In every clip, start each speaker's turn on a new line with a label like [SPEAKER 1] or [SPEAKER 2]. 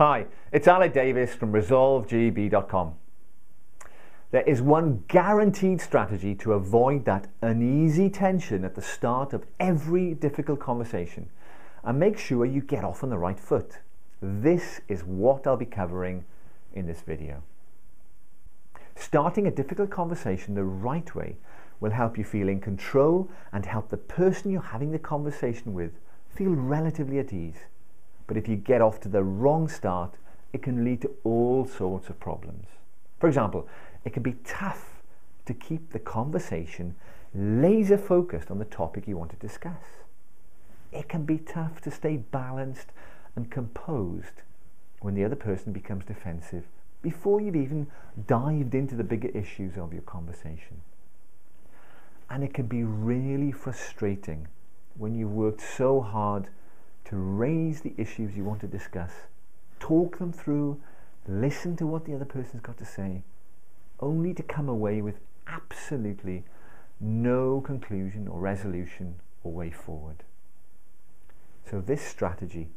[SPEAKER 1] Hi, it's Alec Davis from resolvegb.com. There is one guaranteed strategy to avoid that uneasy tension at the start of every difficult conversation and make sure you get off on the right foot. This is what I'll be covering in this video. Starting a difficult conversation the right way will help you feel in control and help the person you're having the conversation with feel relatively at ease. But if you get off to the wrong start, it can lead to all sorts of problems. For example, it can be tough to keep the conversation laser focused on the topic you want to discuss. It can be tough to stay balanced and composed when the other person becomes defensive before you've even dived into the bigger issues of your conversation. And it can be really frustrating when you've worked so hard to raise the issues you want to discuss, talk them through, listen to what the other person's got to say, only to come away with absolutely no conclusion or resolution or way forward. So this strategy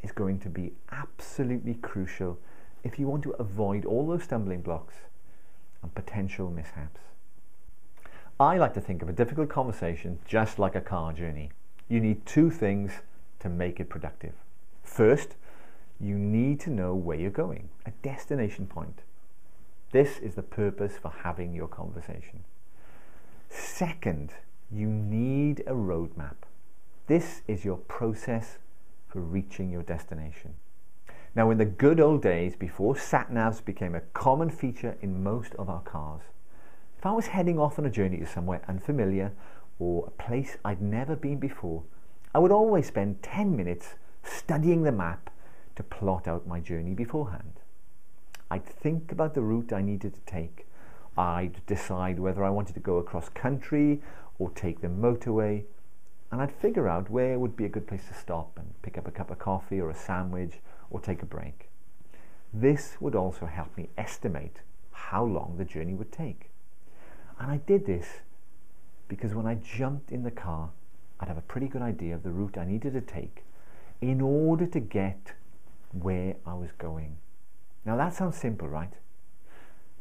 [SPEAKER 1] is going to be absolutely crucial if you want to avoid all those stumbling blocks and potential mishaps. I like to think of a difficult conversation just like a car journey. You need two things to make it productive. First, you need to know where you're going, a destination point. This is the purpose for having your conversation. Second, you need a roadmap. This is your process for reaching your destination. Now, in the good old days, before sat-navs became a common feature in most of our cars, if I was heading off on a journey to somewhere unfamiliar or a place I'd never been before, I would always spend 10 minutes studying the map to plot out my journey beforehand. I'd think about the route I needed to take. I'd decide whether I wanted to go across country or take the motorway, and I'd figure out where would be a good place to stop and pick up a cup of coffee or a sandwich or take a break. This would also help me estimate how long the journey would take. And I did this because when I jumped in the car, I'd have a pretty good idea of the route I needed to take in order to get where I was going. Now that sounds simple, right?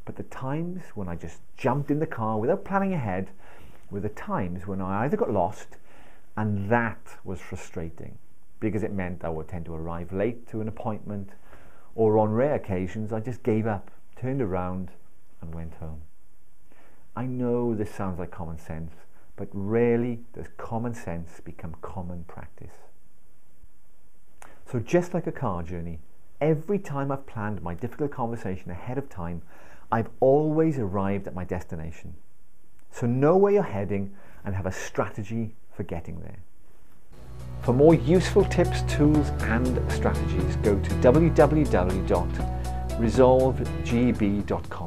[SPEAKER 1] But the times when I just jumped in the car without planning ahead were the times when I either got lost, and that was frustrating because it meant I would tend to arrive late to an appointment, or on rare occasions I just gave up, turned around and went home. I know this sounds like common sense, but rarely does common sense become common practice. So just like a car journey, every time I've planned my difficult conversation ahead of time, I've always arrived at my destination. So know where you're heading and have a strategy for getting there. For more useful tips, tools and strategies, go to www.resolvegb.com.